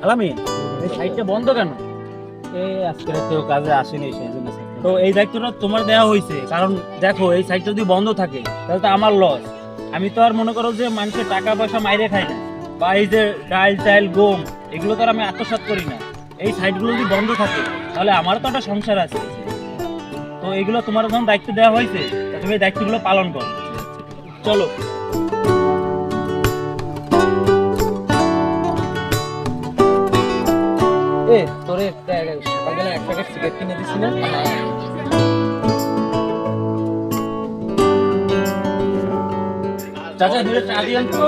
আলামিন, এই সাইটটা বন্ধ কেন? এই আজকে কেউ কাজে আসেনি সেই জন্য। তো এই দায়িত্বটা তোমার দেওয়া হয়েছে, কারণ দেখো এই সাইটটা যদি বন্ধ থাকে তাহলে তো আমার লস। আমি তো আর মনে করো যে মানুষের টাকা পয়সা মাইরে খাই না, বা এই যে ডাল চাল গম এগুলো তো আর আমি আত্মসাৎ করি না। এই সাইটগুলো যদি বন্ধ থাকে তাহলে আমারও তো একটা সংসার আছে। তো এগুলো তোমার যখন দায়িত্ব দেওয়া হয়েছে তুমি এই দায়িত্বগুলো পালন করো। চলো। তোরে সকালবেলা এক প্যাকেট সিগারেট কিনে দিছি না? চাচা দুটো চা দিয়েন তো।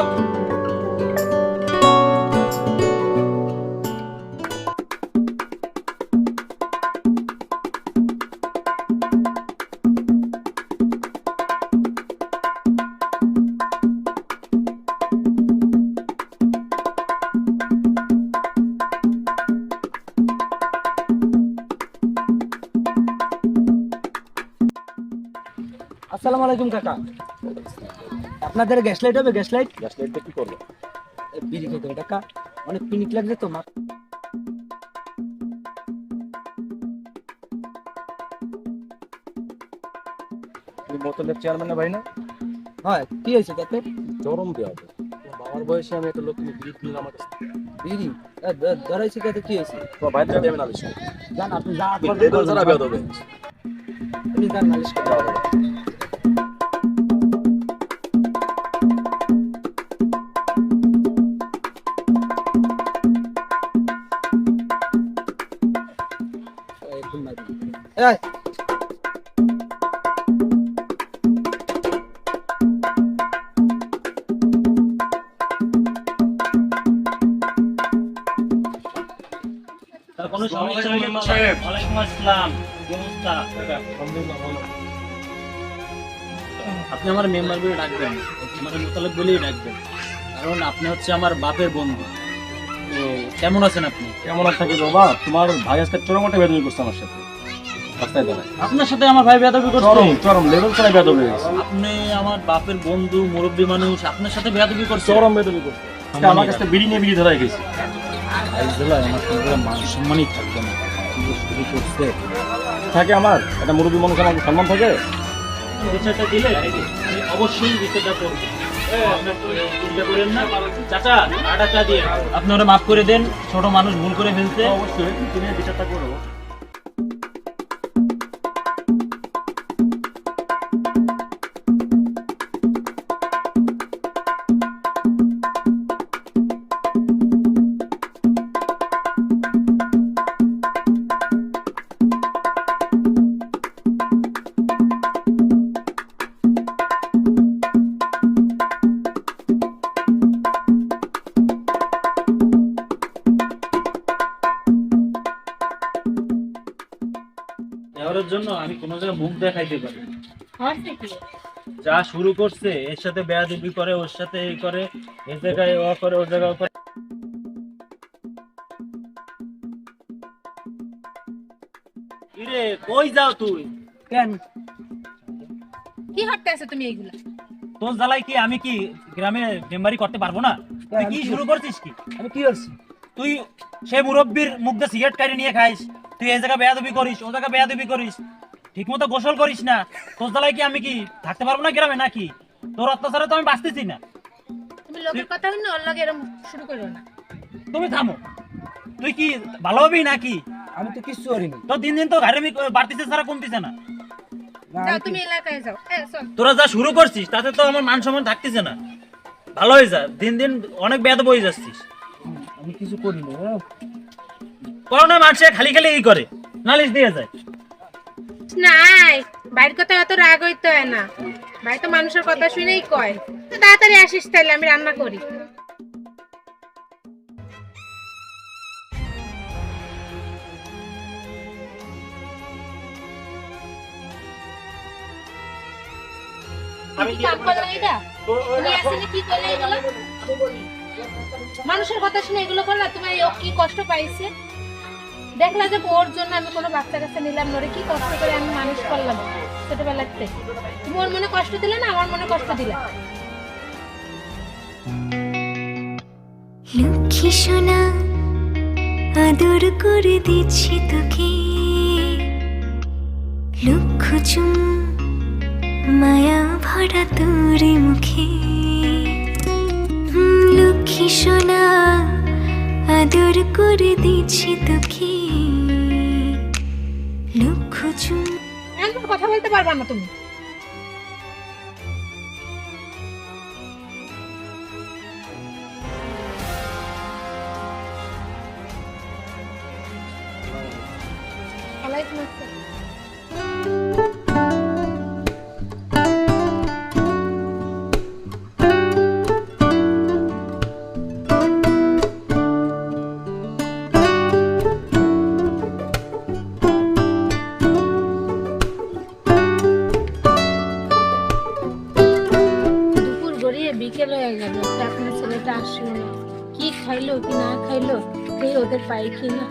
আসসালামু আলাইকুম কাকা। আপনাদের গ্যাস লাইট হবে? গ্যাস লাইট কি করবো? বিড়ি খেতে হবে কাকা, অনেক পিনিক লাগছে তো। তুমি মোতলের চেয়ারম্যানের ভাই না? হয়, কি হয়েছে তাতে? চরম দেওয়া হবে। বাবার বয়সে আমি একটা লোক তুমি বিড়ি কিনলে আমার কাছে বিড়ি ধরাইছে তাতে কি হয়েছে? তোমার বাইরে যাবে না আলিশ জান আপনি যা বেদল ছাড়া বেদ হবে। আপনি যান নালিশ করতে হবে। এই তার কোনো সমস্যা হলে ওয়ালাইকুম আসসালাম। কি অবস্থা? আপনি আমার মেম্বার বলে ডাকবেন, আমার মোতালেব বলেই ডাকবেন, কারণ আপনি হচ্ছে আমার বাপের বন্ধু। তো কেমন আছেন আপনি? কেমন আর থাকি বাবা, তোমার ভাই আজকে চরম একটা বেদবি করছে আমার সাথে রাস্তায় দাঁড়ায়। আপনার সাথে আমার ভাই বেয়াদবি করছে? চরম চরম লেভেল ছাড়া বেদবি হয়েছে। আপনি আমার বাপের বন্ধু, মুরব্বী মানুষ, আপনার সাথে বেয়াদবি করছে? চরম বেদবি করছে। আজকে আমার কাছে বিড়ি নিয়ে বিড়ি ধরাই গেছে। এই জেলায় আমার কোনো মান সম্মানই থাকবে না। কি শুরু করছে? থাকে আমার একটা মুরব্বী মানুষ, আমার সম্মান থাকে। বিচারটা দিলে আমি অবশ্যই বিচারটা করবো। আপনার তো চিন্তা করেন না। চাচা আটা চা দিয়ে আপনি ওরা মাফ করে দেন, ছোট মানুষ ভুল করে ফেলছে। অবশ্যই তুমি বিচারটা করো। এর জন্য আমি কোনো জায়গায় মুখ দেখাইতে পারি না। যা শুরু করছে, এর সাথে বেয়াদবি করে, ওর সাথে এই করে, এই জায়গায় ও করে, ওর জায়গায় ও করে। কিরে কই যাও তুই? কেন কি হটতে আছে তুমি এইগুলা? তোর জ্বালাই কি আমি কি গ্রামে মেম্বারি করতে পারবো না? তুই কি শুরু করছিস? কি আমি কি করছি? তুই সে মুরব্বীর মুখ দিয়ে সিগারেট কাটি নিয়ে খাইস, তুই এই জায়গায় বেয়াদবি করিস, ও জায়গায় বেয়াদবি করিস, ঠিক মতো গোসল করিস না। তোর জ্বালাই কি আমি কি থাকতে পারবো না গ্রামে নাকি? তোর অত্যাচারে তো আমি বাঁচতেছি না। তুমি লোকের কথা শুনে ওর লগে এরকম শুরু করো না। তুমি থামো। তুই কি ভালো হবি নাকি? আমি তো কিছু করিনি। তো দিন দিন তো ঘাড়েমি বাড়তিছে ছাড়া কমতিছে না। না, যাও আমি তুমি এলাকায় যাও। চল। তোরা যা শুরু করছিস তাতে তো আমার মান সম্মান থাকতেছে না। ভালো হয়ে যা, দিন দিন অনেক বেয়াদব হয়ে যাচ্ছিস। আমি কিছু করিনি। করোনা মানুষে খালি খালি এই করে, নালিশ দিয়ে যায়। নাই, বাইরের কথা এত রাগ হইতে হয় না। ভাই তো মানুষের কথা শুনেই কয়। তো তাড়াতাড়ি আসিস তাহলে আমি রান্না করি। কি কাম করলে এটা? তুমি আসলে কি করলে এগুলো? মানুষের কথা শুনে এগুলো করলা? তোমার ও কি কষ্ট পাইছে দেখলা যে ওর জন্য আমি কোনো বাচ্চা কাছে নিলাম না, কি কষ্ট করে আমি মানুষ করলাম ছোটবেলাতে। তুমি ওর মনে কষ্ট দিলে না, আমার মনে কষ্ট দিলা। লক্ষ্মী সোনা আদর করে দিচ্ছি তোকে লক্ষ চুম মায়া ভরা তোর মুখে লক্ষ্মী সোনা আদর করে দিচ্ছি তোকে লক্ষ চুম। একদম কথা বলতে পারবা না তুমি। ওয়ালাইকুম আসসালাম। দুপুর গড়িয়ে বিকেল হয়ে গেল, আপনার ছেলেটা আসলো না। কি খাইলো কি না খাইলো এই ওদের পাই কিনা।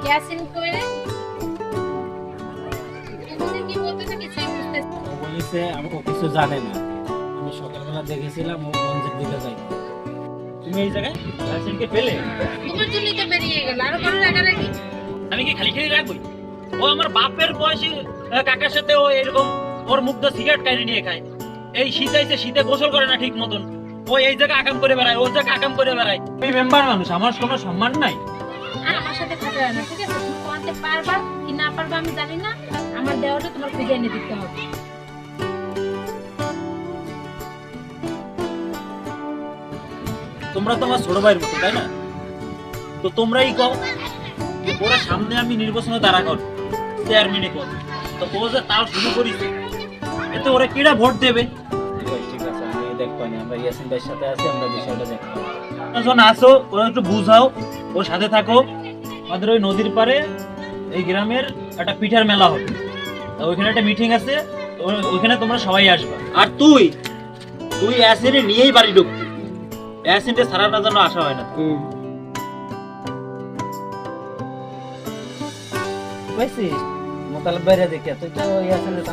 ইয়াসিন কই রে? এমনি কি বলতেছে কিছুই বুঝতেছি না। ও বলেছে আমাকে কিছু জানে না, আমি সকালবেলা দেখেছিলাম ও মঞ্জের দিকে যাই। তুমি এই জায়গায় লাইসেন্সকে পেলে? তোমার জন্যই তো বেরিয়ে গেল, আরো কোনো রাগারাগি। আমি কি খালি খালি রাখবই? ও আমার বাপের বয়সী কাকার সাথে ও এরকম ওর মুখ সিগারেট কাইরে নিয়ে খায়। এই শীত আইছে, শীতে গোসল করে না ঠিক মতন। ও এই জায়গায় আকাম করে বেড়ায়, ওর জায়গায় আকাম করে বেড়ায়। এই মেম্বার মানুষ, আমার কোনো সম্মান নাই। আর আমার সাথে খাটা না, ঠিক আছে? তুমি কোয়ান্তে পারবা কি না পারবা আমি জানি না, আমার দেওয়াটা তোমার খুঁজে এনে দিতে হবে। তোমরা তো আমার ছোট ভাইয়ের মতো, তাই না? তো তোমরাই কও যে ওরা সামনে আমি নির্বাচনে দাঁড়া কর, চেয়ারম্যানে কর, তো ও যে তাও শুরু করিস, এতে ওরা কিরা ভোট দেবে? ঠিক আছে, আমি দেখবো না, আমরা ইয়াসিন ভাইয়ের সাথে আছি, আমরা বিষয়টা দেখবো। যখন আসো ওরা একটু বুঝাও, ওর সাথে থাকো। আমাদের ওই নদীর পাড়ে এই গ্রামের একটা পিঠার মেলা হবে, তো ওইখানে একটা মিটিং আছে, ওইখানে তোমরা সবাই আসবা। আর তুই অ্যাসিডে নিয়েই বাড়ি ঢুকবি, অ্যাসিডে সারাটা যেন আসা হয় না। বুঝছিস মোতালেব বাইরে দেখে তুই তো ইয়াসিনের